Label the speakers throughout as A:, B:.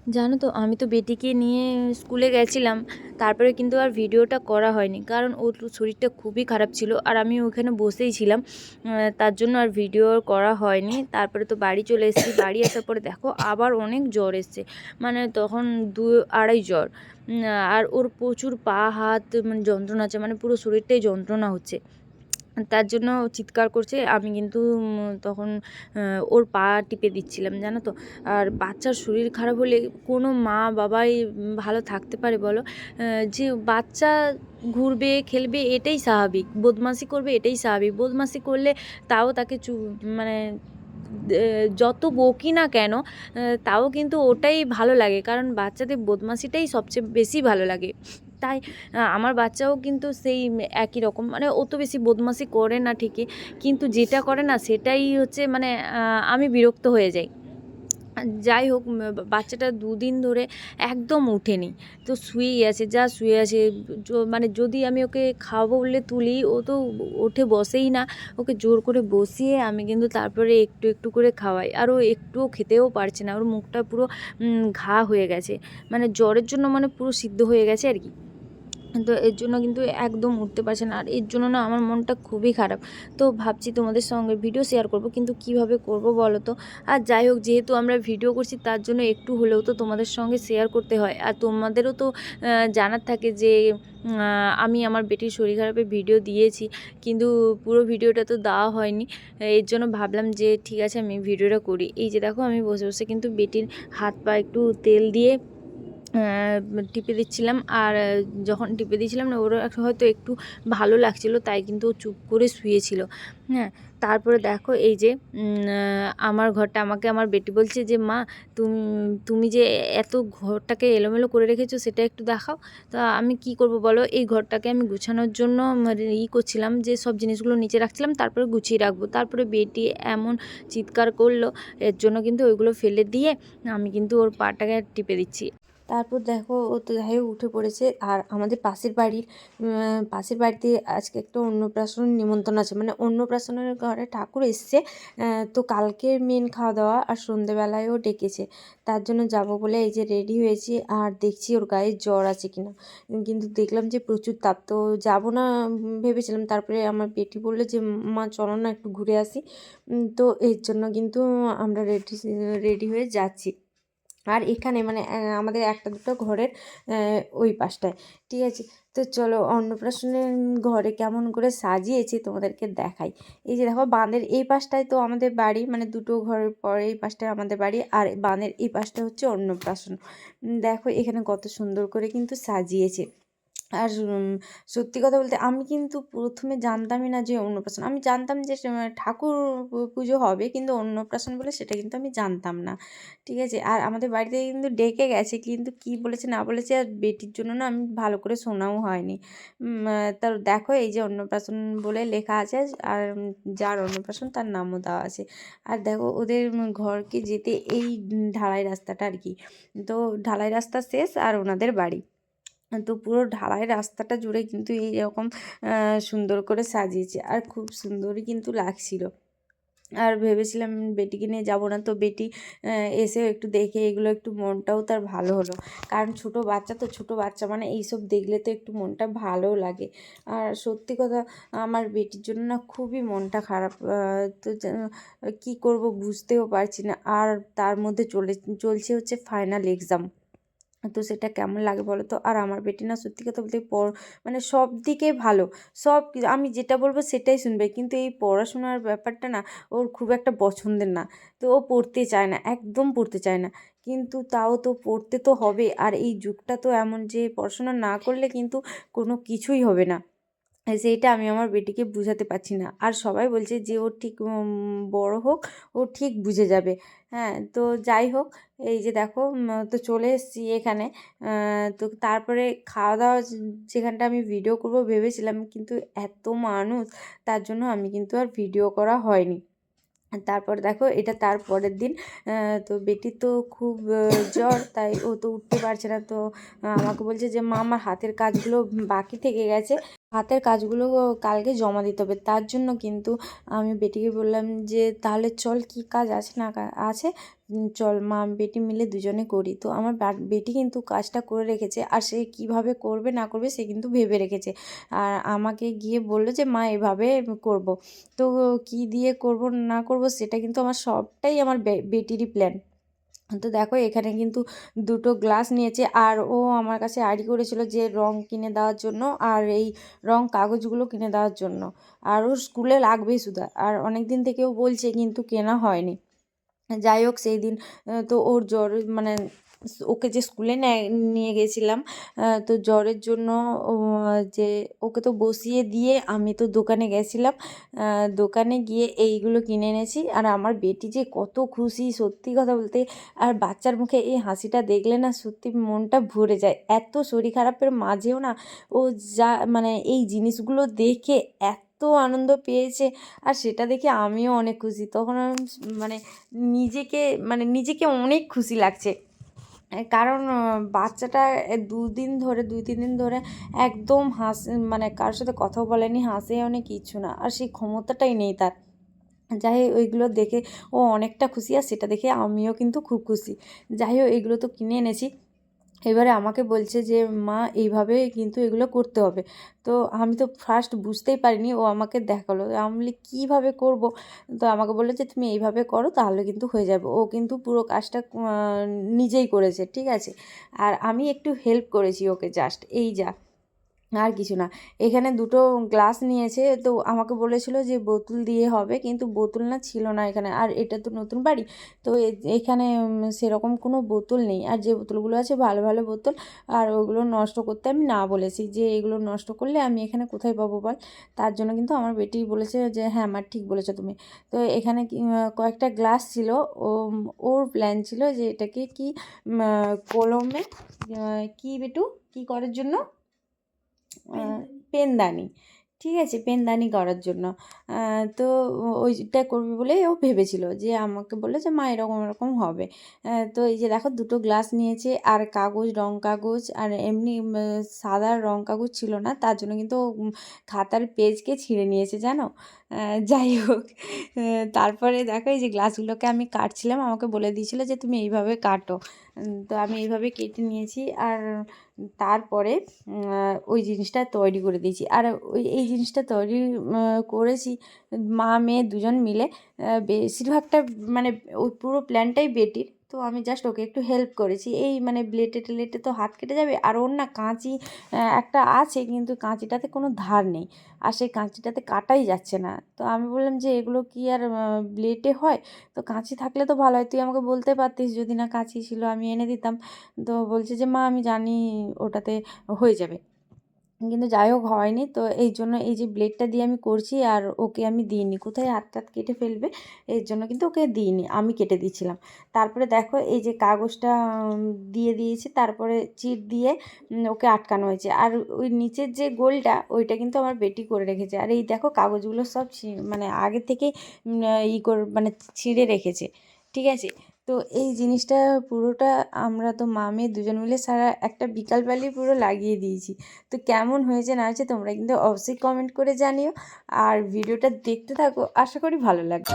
A: জানো তো আমি তো বেটিকে নিয়ে স্কুলে গেছিলাম, তারপরে কিন্তু আর ভিডিওটা করা হয়নি, কারণ ওর শরীরটা খুবই খারাপ ছিল আর আমি ওখানে বসেই ছিলাম। তার জন্য আর ভিডিও করা হয়নি। তারপরে তো বাড়ি চলে এসেছি, বাড়ি আসার পরে দেখো আবার অনেক জ্বর এসছে, মানে তখন 2-2.5 জ্বর। আর ওর প্রচুর পা হাত মানে যন্ত্রণা আছে, মানে পুরো শরীরটাই যন্ত্রণা হচ্ছে। তার জন্য চিৎকার করছে, আমি কিন্তু তখন ওর পা টিপে দিচ্ছিলাম, জানো তো। আর বাচ্চার শরীর খারাপ হলে কোনো মা বাবাই ভালো থাকতে পারে বলো? যে বাচ্চা ঘুরবে খেলবে এটাই স্বাভাবিক, বদমাশি করবে এটাই স্বাভাবিক। বদমাশি করলে তাও তাকে মানে যত বকি না কেন, তাও কিন্তু ওটাই ভালো লাগে, কারণ বাচ্চাদের বদমাশিটাই সবচেয়ে বেশি ভালো লাগে। তাই আমার বাচ্চাও কিন্তু সেই একই রকম, মানে অত বেশি বদমাশি করে না ঠিকই, কিন্তু যেটা করে না সেটাই হচ্ছে মানে আমি বিরক্ত হয়ে যাই। যাই হোক, বাচ্চাটা 2 দিন ধরে একদম উঠেনি, তো শুয়েই আছে, যা শুয়ে আছে। মানে যদি আমি ওকে খাওয়াবো বলে তুলি, ও তো ওঠে বসেই না। ওকে জোর করে বসিয়ে আমি কিন্তু তারপরে একটু একটু করে খাওয়াই, আর ও একটুও খেতেও পারছে না, ওর মুখটা পুরো ঘা হয়ে গেছে, মানে জ্বরের জন্য মানে পুরো সিদ্ধ হয়ে গেছে আর কি। তো এর জন্য কিন্তু একদম উঠতে পারছে না, আর এর জন্য না আমার মনটা খুবই খারাপ। তো ভাবছি তোমাদের সঙ্গে ভিডিও শেয়ার করব, কিন্তু কিভাবে করব বলো তো? আর যাই হোক, যেহেতু আমরা ভিডিও করছি তার জন্য একটু হলেও তো তোমাদের সঙ্গে শেয়ার করতে হয়, আর তোমাদেরও তো জানার থাকে যে আমি আমার বেটির শরীর খারাপের ভিডিও দিয়েছি, কিন্তু পুরো ভিডিওটা তো দেওয়া হয়নি। এর জন্য ভাবলাম যে ঠিক আছে আমি ভিডিওটা করি। এই যে দেখো আমি বসে বসে কিন্তু বেটির হাত পা একটু তেল দিয়ে টিপে দিচ্ছিলাম। আর যখন টিপে দিয়েছিলাম না, ওর হয়তো একটু ভালো লাগছিলো, তাই কিন্তু ও চুপ করে শুয়েছিল। হ্যাঁ, তারপরে দেখো এই যে আমার ঘরটা, আমাকে আমার বেটি বলছে যে মা, তুমি তুমি যে এত ঘরটাকে এলোমেলো করে রেখেছো সেটা একটু দেখাও। তা আমি কি করব বলো, এই ঘরটাকে আমি গুছানোর জন্য মানে করছিলাম, যে সব জিনিসগুলো নিচে রাখছিলাম, তারপরে গুছিয়ে রাখবো। তারপরে বেটি এমন চিৎকার করলো, এর জন্য কিন্তু ওইগুলো ফেলে দিয়ে আমি কিন্তু ওর পাটাকে টিপে দিচ্ছি। তারপর দেখো ও তো যাই হোক উঠে পড়েছে। আর আমাদের পাশের বাড়িতে আজকে একটা অন্নপ্রাশন নিমন্ত্রণ আছে, মানে অন্নপ্রাশনের ঘরে ঠাকুর এসছে। তো কালকে মেন খাওয়া দাওয়া, আর সন্ধেবেলায়ও ডেকেছে, তার জন্য যাব বলে এই যে রেডি হয়েছি। আর দেখছি ওর গায়ে জ্বর আছে কিনা, কিন্তু দেখলাম যে প্রচুর তাপ, তো যাব না ভেবেছিলাম। তারপরে আমার বেটি বললো যে মা চলো না একটু ঘুরে আসি। তো এর জন্য কিন্তু আমরা রেডি হয়ে যাচ্ছি। আর এখানে মানে আমাদের একটা দুটো ঘরের ওই পাশটায়, ঠিক আছে। তো চলো অন্নপ্রাশনের ঘরে কেমন করে সাজিয়েছি তোমাদেরকে দেখাই। এই যে দেখো বাঁধের এই পাশটায় তো আমাদের বাড়ি, মানে দুটো ঘরের পরে এই পাশটায় আমাদের বাড়ি, আর বাঁধের এই পাশটা হচ্ছে অন্নপ্রাশন। দেখো এখানে কত সুন্দর করে কিন্তু সাজিয়েছে। আর সত্যি কথা বলতে আমি কিন্তু প্রথমে জানতামই না যে অন্নপ্রাশন, আমি জানতাম যে ঠাকুর পুজো হবে, কিন্তু অন্নপ্রাশন বলে সেটা কিন্তু আমি জানতাম না, ঠিক আছে। আর আমাদের বাড়িতে কিন্তু ডেকে গেছে, কিন্তু কি বলেছে না বলেছে আর বেটির জন্য না আমি ভালো করে শোনাও হয়নি। তার দেখো এই যে অন্নপ্রাশন বলে লেখা আছে, আর যার অন্নপ্রাশন তার নামও দেওয়া আছে। আর দেখো ওদের ঘরকে যেতে এই ঢালাই রাস্তাটা আর কি, তো ঢালাই রাস্তা শেষ আর ওনাদের বাড়ি। তো পুরো ঢালাই রাস্তাটা জুড়ে কিন্তু এইরকম সুন্দর করে সাজিয়েছে, আর খুব সুন্দরই কিন্তু লাগছিল। আর ভেবেছিলাম বেটিকে নিয়ে যাব না, তো বেটি এসেও একটু দেখে এগুলো, একটু মনটাও তার ভালো হলো, কারণ ছোট বাচ্চা তো, ছোট বাচ্চা মানে এইসব দেখলে তো একটু মনটা ভালো লাগে। আর সত্যি কথা, আমার বেটির জন্য না খুবই মনটা খারাপ। তো কী করব বুঝতেও পারছি না। আর তার মধ্যে চলছে হচ্ছে ফাইনাল এক্সাম, তো সেটা কেমন লাগে বলো তো? আর আমার বেটি না সত্যি কথা বলতে মানে সব দিকে ভালো, আমি যেটা বলবো সেটাই শুনবে, কিন্তু এই পড়াশোনার ব্যাপারটা না ওর খুব একটা পছন্দের না। তো ও পড়তে চায় না, একদম পড়তে চায় না, কিন্তু তাও তো পড়তে তো হবে। আর এই যুগটা তো এমন যে পড়াশোনা না করলে কিন্তু কোনো কিছুই হবে না। সেইটা আমি আমার বেটিকে বুঝাতে পারছি না। আর সবাই বলছে যে ও ঠিক বড় হোক, ও ঠিক বুঝে যাবে। হ্যাঁ, তো যাই হোক, এই যে দেখো তো চলে এসেছি এখানে। তো তারপরে খাওয়া দাওয়া যেখানটা আমি ভিডিও করব ভেবেছিলাম, কিন্তু এত মানুষ, তার জন্য আমি কিন্তু আর ভিডিও করা হয়নি। তারপর দেখো এটা তার পরের দিন। তো বেটির তো খুব জ্বর, তাই ও তো উঠতে পারছে না। তো আমাকে বলছে যে মা, আমার হাতের কাজগুলো বাকি থেকে গেছে, হাতের কাজগুলো কালকে জমা দিতে হবে। তার জন্য কিন্তু আমি বেটিকে বললাম যে তাহলে চল কী কাজ আছে না আছে, চল মা বেটি মিলে দুজনে করি। তো আমার বেটি কিন্তু কাজটা করে রেখেছে, আর সে কীভাবে করবে না করবে সে কিন্তু ভেবে রেখেছে। আর আমাকে গিয়ে বললো যে মা এভাবে করব। তো কী দিয়ে করব না করব সেটা কিন্তু আমার সবটাই আমার বেটিরই প্ল্যান। তো দেখো এখানে কিন্তু দুটো গ্লাস নিয়েছে, আর ও আমার কাছে আড়ি করেছিল যে রং কিনে দেওয়ার জন্য আর এই রং কাগজগুলো কিনে দেওয়ার জন্য, আর ওর স্কুলে লাগবেই শুধু। আর অনেক দিন থেকেও বলছে কিন্তু কেনা হয়নি। যাই হোক সেই দিন তো ওর জ্বর মানে ওকে যে স্কুলে নিয়ে গেছিলাম, তো জ্বরের জন্য যে ওকে তো বসিয়ে দিয়ে আমি তো দোকানে গেছিলাম, দোকানে গিয়ে এইগুলো কিনে এনেছি। আর আমার বেটি যে কত খুশি সত্যি কথা বলতে, আর বাচ্চার মুখে এই হাসিটা দেখলে না সত্যি মনটা ভরে যায়। এত শরীর খারাপের মাঝেও না ও যা মানে এই জিনিসগুলো দেখে এত আনন্দ পেয়েছে, আর সেটা দেখে আমিও অনেক খুশি। তখন আমি মানে নিজেকে অনেক খুশি লাগছে। কারণ বাচ্চাটা 2-3 দিন ধরে একদম মানে কারোর সাথে কথাও বলেনি, হাসেও নি, কিচ্ছু না। আর সেই ক্ষমতাটাই নেই তার। যাই হোক ওইগুলো দেখে ও অনেকটা খুশি, আর সেটা দেখে আমিও কিন্তু খুব খুশি। যাই হোক এগুলো তো কিনে এনেছি, এবারে আমাকে বলছে যে মা এইভাবে কিন্তু এগুলো করতে হবে। তো আমি তো ফার্স্ট বুঝতেই পারিনি, ও আমাকে দেখালো। আমি বলি কীভাবে করব? তো আমাকে বললো যে তুমি এইভাবে করো তাহলে কিন্তু হয়ে যাবে। ও কিন্তু পুরো কাজটা নিজেই করেছে, ঠিক আছে। আর আমি একটু হেল্প করেছি ওকে, জাস্ট এই যা, আর কিছু না। এখানে দুটো গ্লাস নিয়েছে, তো আমাকে বলেছিল যে বোতল দিয়ে হবে, কিন্তু বোতল না ছিল না এখানে। আর এটা তো নতুন বাড়ি, তো এখানে সেরকম কোনো বোতল নেই। আর যে বোতলগুলো আছে ভালো ভালো বোতল, আর ওগুলো নষ্ট করতে আমি না বলেছি, যে এগুলো নষ্ট করলে আমি এখানে কোথায় পাবো বল। তার জন্য কিন্তু আমার বেটি বলেছে যে হ্যাঁ আমার ঠিক বলেছো তুমি। তো এখানে কয়েকটা গ্লাস ছিল, ওর প্ল্যান ছিল যে এটাকে কি কলমে কি বেটু কি করার জন্য, পেনদানি, ঠিক আছে, পেনদানি করার জন্য। তো ওইটা করবে বলেই ও ভেবেছিল, যে আমাকে বললো যে মা এরকম এরকম হবে। তো এই যে দেখো দুটো গ্লাস নিয়েছে, আর কাগজ, রং কাগজ, আর এমনি সাদা রং কাগজ ছিল না, তার জন্য কিন্তু খাতার পেজকে ছিঁড়ে নিয়েছে জানো। যাই হোক তারপরে দেখো এই যে গ্লাসগুলোকে আমি কাটছিলাম, আমাকে বলে দিয়েছিলো যে তুমি এইভাবে কাটো। তো আমি এইভাবে কেটে নিয়েছি, আর তারপরে ওই জিনিসটা তৈরি করে দিয়েছি। আর এই জিনিসটা তৈরি করেছি মা মেয়ে দুজন মিলে। বেশিরভাগটা মানে ওই পুরো প্ল্যানটাই বেটির, তো আমি জাস্ট ওকে একটু হেল্প করেছি। এই মানে ব্লেটে টেলেটে তো হাত কেটে যাবে, আর ওর না কাঁচি একটা আছে, কিন্তু কাঁচিটাতে কোনো ধার নেই, আর সেই কাঁচিটাতে কাটাই যাচ্ছে না। তো আমি বললাম যে এগুলো কি আর ব্লেটে হয়? তো কাঁচি থাকলে তো ভালো হয়, তুই আমাকে বলতে পারতিস, যদি না কাঁচি ছিল আমি এনে দিতাম। তো বলছে যে মা আমি জানি ওটাতে হয়ে যাবে, কিন্তু যাই হোক হয়নি। তো এই জন্য এই যে ব্লেডটা দিয়ে আমি করছি, আর ওকে আমি দিইনি, কোথায় হাত টাত কেটে ফেলবে এর জন্য কিন্তু ওকে দিইনি, আমি কেটে দিয়েছিলাম। তারপরে দেখো এই যে কাগজটা দিয়ে দিয়েছি, তারপরে চিট দিয়ে ওকে আটকানো হয়েছে। আর ওই নিচের যে গোলটা ওইটা কিন্তু আমার বেটি করে রেখেছে। আর এই দেখো কাগজগুলো সব মানে আগে থেকে মানে ছিঁড়ে রেখেছে, ঠিক আছে। তো এই জিনিসটা পুরোটা আমরা তো মা মেয়ে দুজন মিলে সারা একটা বিকালবেলায় পুরো লাগিয়ে দিয়েছি। তো কেমন হয়েছে না হয়েছে তোমরা কিন্তু অবশ্যই কমেন্ট করে জানিও, আর ভিডিওটা দেখতে থাকো, আশা করি ভালো লাগবে।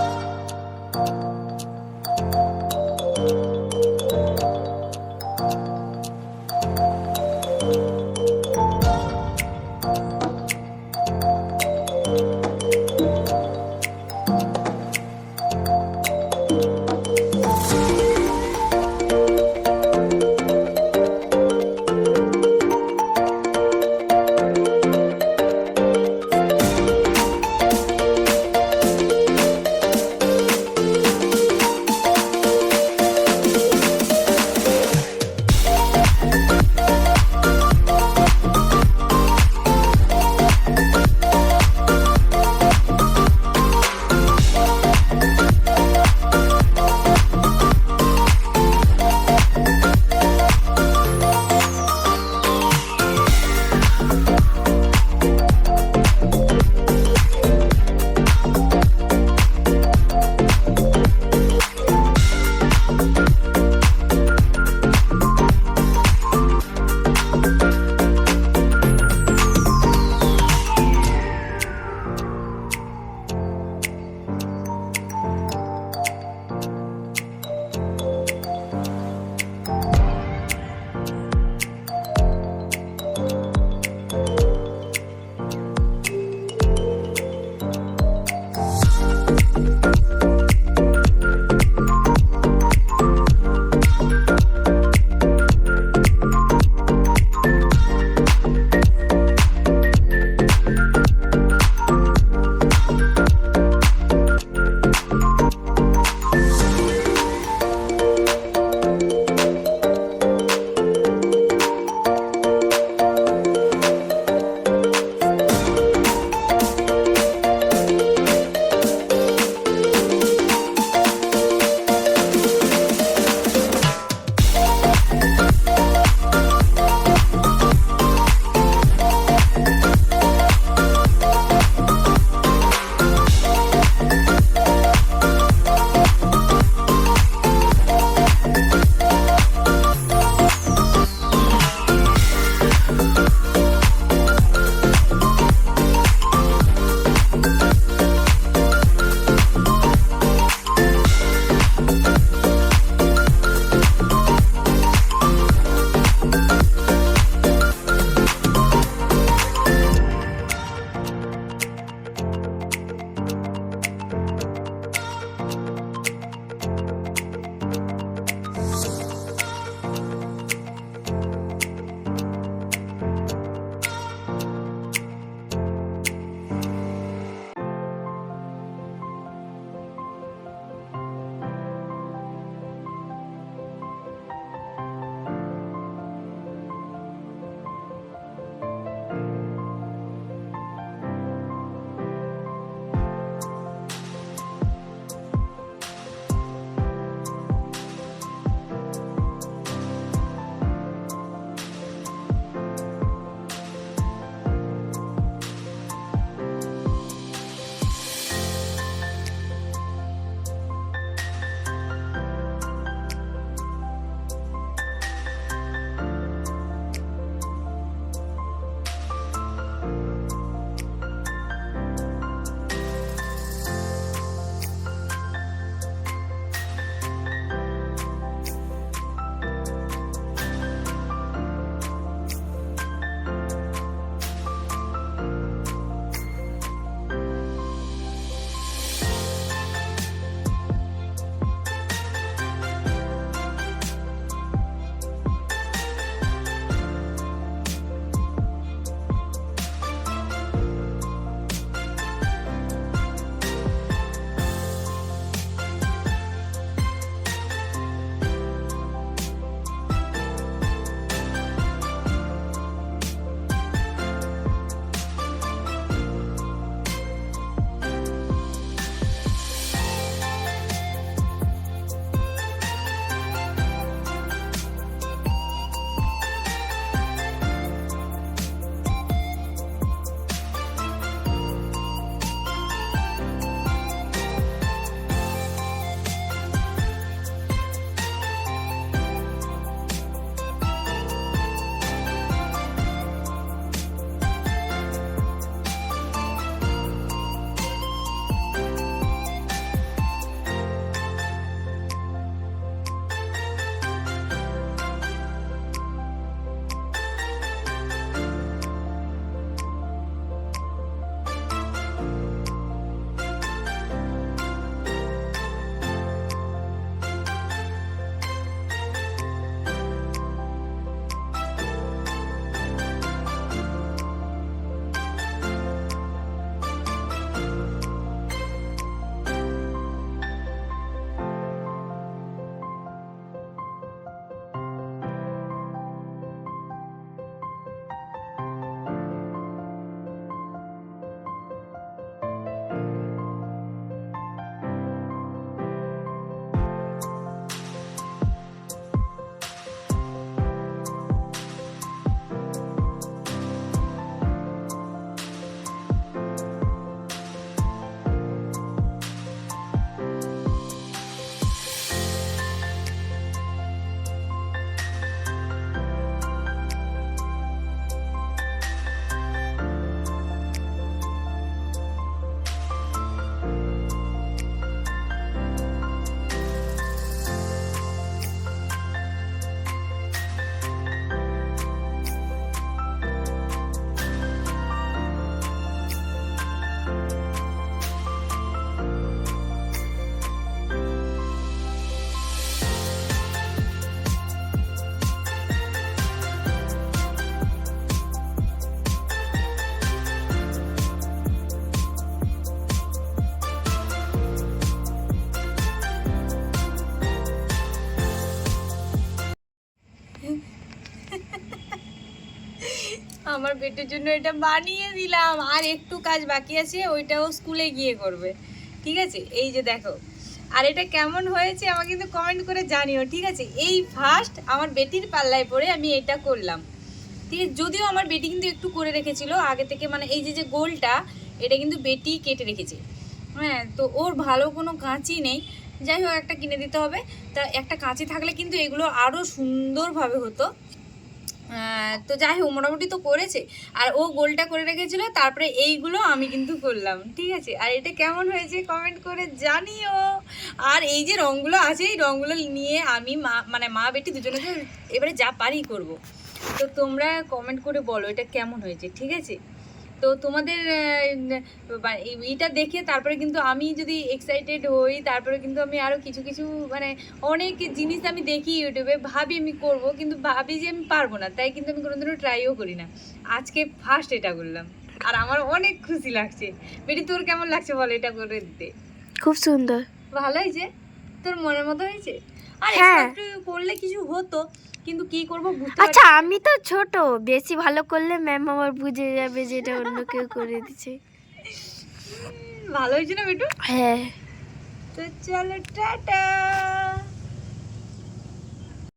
A: আমার বেটির জন্য এটা বানিয়ে দিলাম, আর একটু কাজ বাকি আছে, ওইটাও স্কুলে গিয়ে করবে। ঠিক আছে, এই যে দেখো। আর এটা কেমন হয়েছে আমাকে কিন্তু কমেন্ট করে জানিও। ঠিক আছে, এই ফার্স্ট আমার বেটির পাল্লায় পড়ে আমি এটা করলাম। ঠিক আছে, যদিও আমার বেটি কিন্তু একটু করে রেখেছিল আগে থেকে, মানে এই যে যে গোলটা এটা কিন্তু বেটি কেটে রেখেছে। হ্যাঁ, তো ওর ভালো কোনো কাঁচি নেই, যাই হোক একটা কিনে দিতে হবে। তা একটা কাঁচি থাকলে কিন্তু এগুলো আরও সুন্দরভাবে হতো। তো যাই হোক মোটামুটি তো করেছে, আর ও গোলটা করে রেখেছিল, তারপরে এইগুলো আমি কিন্তু করলাম। ঠিক আছে, আর এটা কেমন হয়েছে কমেন্ট করে জানিও। আর এই যে রঙগুলো আছে, এই রঙগুলো নিয়ে আমি মা বেটি দুজনে তো এবারে যা পারি করব। তো তোমরা কমেন্ট করে বলো এটা কেমন হয়েছে। ঠিক আছে, তো তোমাদের এইটা দেখে তারপরে কিন্তু আমি যদি এক্সাইটেড হই, তারপরে কিন্তু আমি আরও কিছু কিছু মানে অনেক জিনিস আমি দেখি ইউটিউবে, ভাবি আমি করব, কিন্তু ভাবি যে আমি পারবো না, তাই কিন্তু আমি কোনোদিনও ট্রাইও করি না। আজকে ফার্স্ট এটা করলাম, আর আমার অনেক খুশি লাগছে। বেটি তোর কেমন লাগছে বল এটা করে দিতে?
B: খুব সুন্দর,
A: ভালো হয়েছে? তোর মনের মতো হয়েছে? আর
B: হ্যাঁ।
A: একটু করলে কিছু হতো, কিন্তু কি করবো বুঝতে
B: আচ্ছা আমি তো ছোট, বেশি ভালো করলে ম্যাম আমার বুঝে যাবে যে এটা অন্য কেউ করে দিচ্ছে।
A: ভালো হয়েছে না বেটু?
B: হ্যাঁ।
A: তো চলো টাটা।